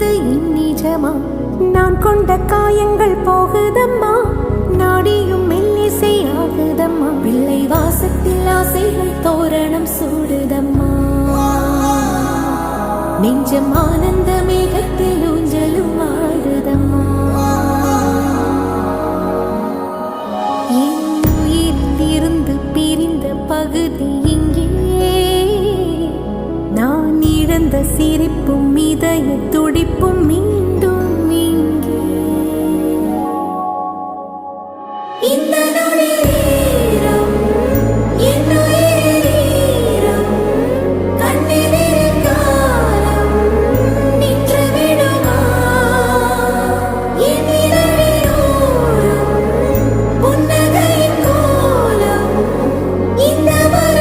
என்பது நிஜமா? நான் கொண்ட காயங்கள் போகுதம்மா, நாடியும் மெல்லிசை ஆகுதம்மா. பிள்ளை வாசத்தில் ஆசைகள் தோரணம் சூடுதம்மா, நெஞ்சம் ஆனந்த மேகத்தில் ஊஞ்சலும் ஆடுதம்மா. என் உயிரிலிருந்து பிரிந்த பகுதி இங்கே, நான் இழந்த சிரிப்பும் இதய துடிப்பும் மீண்டும் இங்கே. இந்த நொடி